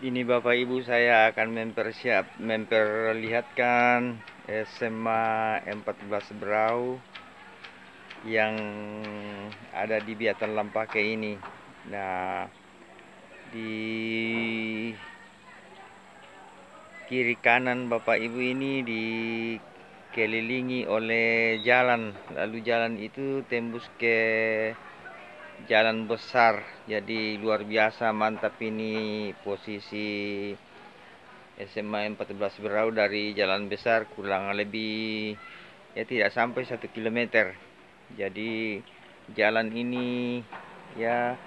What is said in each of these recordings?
Ini Bapak Ibu, saya akan memperlihatkan SMA 14 Berau yang ada di Biatan Lampake ini. Nah, di kiri kanan Bapak Ibu ini dikelilingi oleh jalan. Lalu jalan itu tembus ke jalan besar. Jadi luar biasa mantap ini posisi SMA 14 Berau dari jalan besar, kurang lebih ya tidak sampai 1 kilometer. Jadi jalan ini ya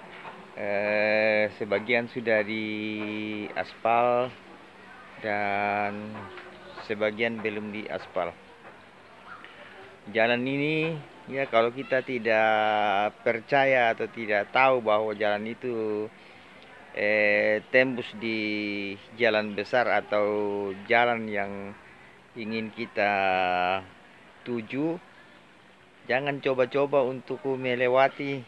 sebagian sudah di aspal dan sebagian belum di aspal. Jalan ini ya kalau kita tidak percaya atau tidak tahu bahwa jalan itu tembus di jalan besar atau jalan yang ingin kita tuju, jangan coba-coba untuk melewati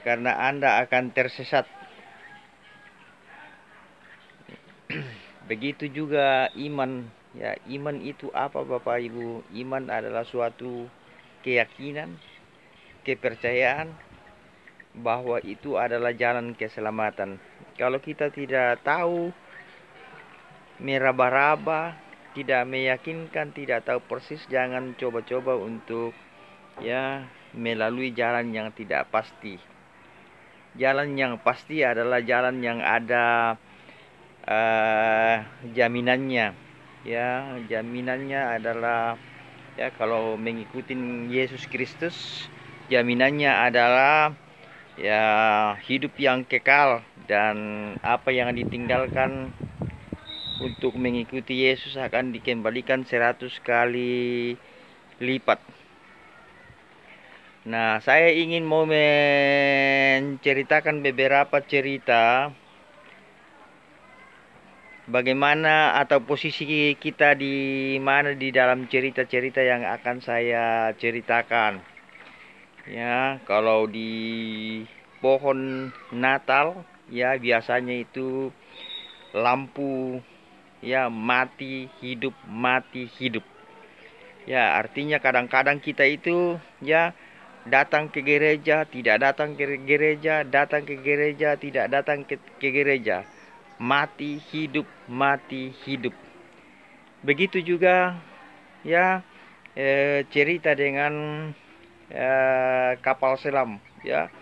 karena Anda akan tersesat. Begitu juga iman. Ya, iman itu apa Bapak Ibu? Iman adalah suatu keyakinan, kepercayaan bahwa itu adalah jalan keselamatan. Kalau kita tidak tahu, meraba-raba, tidak meyakinkan, tidak tahu persis, jangan coba-coba untuk ya melalui jalan yang tidak pasti. Jalan yang pasti adalah jalan yang ada jaminannya. Ya, jaminannya adalah ya kalau mengikuti Yesus Kristus, jaminannya adalah ya hidup yang kekal, dan apa yang ditinggalkan untuk mengikuti Yesus akan dikembalikan 100 kali lipat. Nah, saya ingin mau menceritakan beberapa cerita bagaimana atau posisi kita di mana di dalam cerita-cerita yang akan saya ceritakan. Ya, kalau di pohon Natal ya biasanya itu lampu ya mati hidup, mati hidup. Ya, artinya kadang-kadang kita itu ya datang ke gereja, tidak datang ke gereja, datang ke gereja, tidak datang ke gereja. Mati hidup, mati hidup. Begitu juga ya cerita dengan kapal selam ya.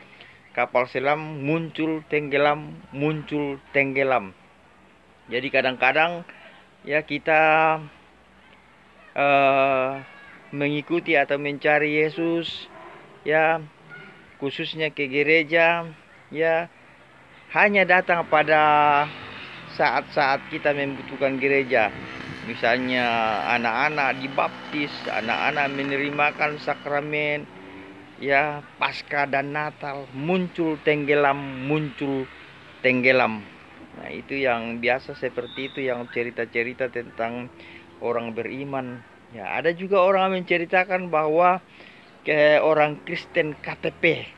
Kapal selam muncul tenggelam, muncul tenggelam. Jadi kadang-kadang ya kita mengikuti atau mencari Yesus ya, khususnya ke gereja ya, hanya datang pada saat-saat kita membutuhkan gereja. Misalnya anak-anak dibaptis, anak-anak menerimakan sakramen ya, Paskah dan Natal, muncul tenggelam, muncul tenggelam. Nah, itu yang biasa seperti itu, yang cerita-cerita tentang orang beriman. Ya, ada juga orang menceritakan bahwa orang Kristen KTP.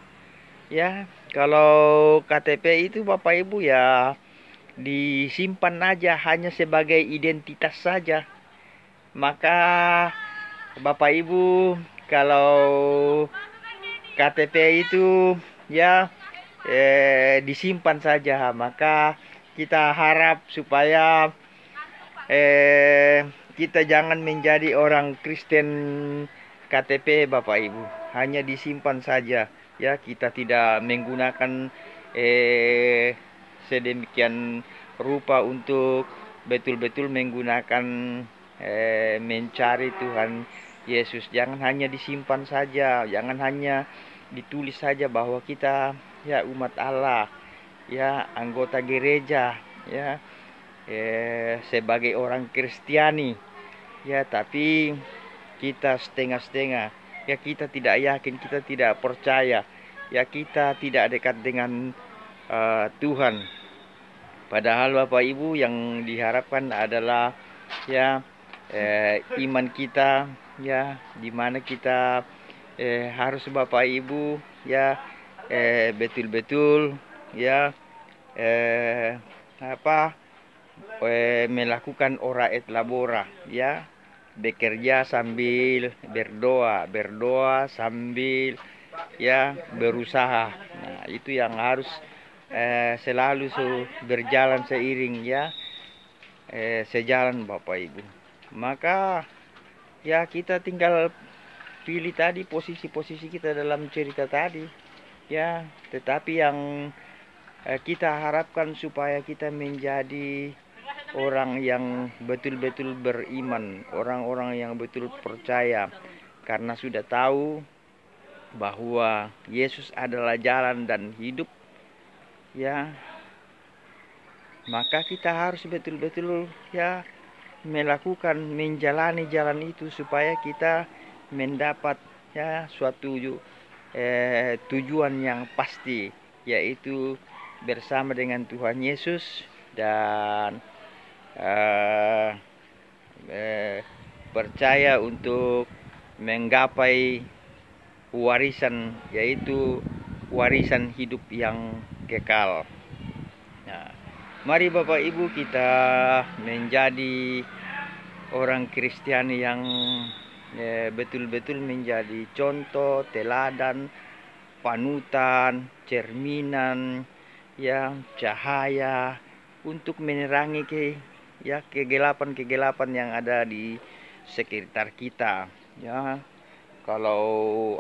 Ya, kalau KTP itu Bapak Ibu ya disimpan aja hanya sebagai identitas saja. Maka Bapak Ibu kalau KTP itu ya disimpan saja, maka kita harap supaya kita jangan menjadi orang Kristen KTP Bapak Ibu, hanya disimpan saja ya, kita tidak menggunakan sedemikian rupa untuk betul-betul menggunakan mencari Tuhan Yesus. Jangan hanya disimpan saja, jangan hanya ditulis saja bahwa kita ya umat Allah, ya anggota gereja, ya sebagai orang Kristiani, ya tapi kita setengah-setengah, ya kita tidak yakin, kita tidak percaya, ya kita tidak dekat dengan Tuhan. Padahal Bapak Ibu yang diharapkan adalah ya iman kita, ya dimana kita harus Bapak Ibu ya betul-betul ya apa melakukan ora et labora, ya, bekerja sambil berdoa, berdoa sambil ya berusaha. Nah, itu yang harus selalu berjalan seiring, ya, sejalan Bapak Ibu. Maka ya kita tinggal pilih tadi posisi-posisi kita dalam cerita tadi, ya. Tetapi yang kita harapkan supaya kita menjadi orang yang betul-betul beriman, orang-orang yang betul percaya, karena sudah tahu bahwa Yesus adalah jalan dan hidup, ya. Maka kita harus betul-betul ya menjalani jalan itu supaya kita mendapat ya suatu tujuan yang pasti, yaitu bersama dengan Tuhan Yesus dan percaya untuk menggapai warisan, yaitu warisan hidup yang kekal. Nah, mari Bapak Ibu kita menjadi orang Kristen yang betul-betul menjadi contoh, teladan, panutan, cerminan, yang cahaya untuk menerangi kegelapan-kegelapan yang ada di sekitar kita, ya. Kalau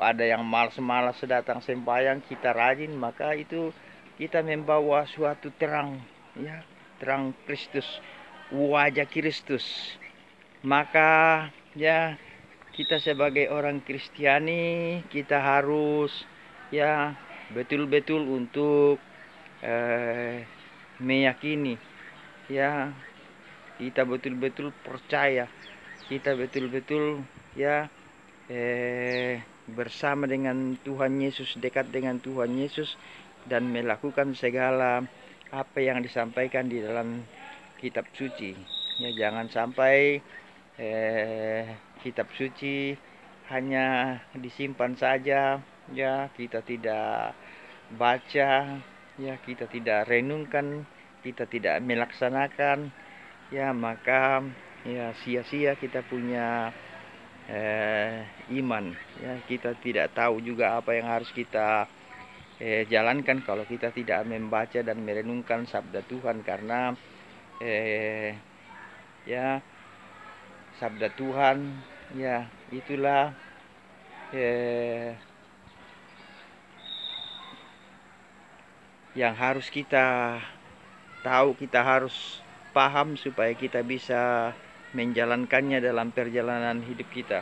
ada yang malas-malas datang sembahyang, kita rajin, maka itu kita membawa suatu terang, ya, terang Kristus, wajah Kristus. Maka ya kita sebagai orang Kristiani, kita harus ya betul-betul untuk meyakini, ya, kita betul-betul percaya, kita betul-betul ya bersama dengan Tuhan Yesus, dekat dengan Tuhan Yesus, dan melakukan segala apa yang disampaikan di dalam kitab suci. Ya, jangan sampai kitab suci hanya disimpan saja, ya, kita tidak baca, ya, kita tidak renungkan, kita tidak melaksanakan, ya, maka ya sia-sia kita punya iman, ya. Kita tidak tahu juga apa yang harus kita jalankan kalau kita tidak membaca dan merenungkan sabda Tuhan, karena ya sabda Tuhan, ya, itulah yang harus kita tahu, kita harus paham supaya kita bisa menjalankannya dalam perjalanan hidup kita.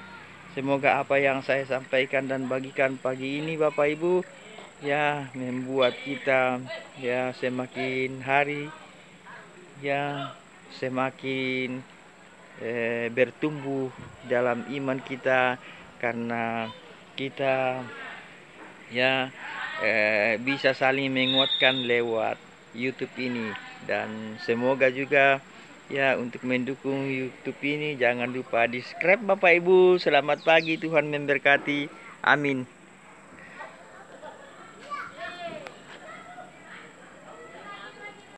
Semoga apa yang saya sampaikan dan bagikan pagi ini Bapak Ibu ya membuat kita ya semakin hari ya semakin bertumbuh dalam iman kita, karena kita ya bisa saling menguatkan lewat YouTube ini. Dan semoga juga ya untuk mendukung YouTube ini jangan lupa di subscribe Bapak Ibu. Selamat pagi, Tuhan memberkati. Amin.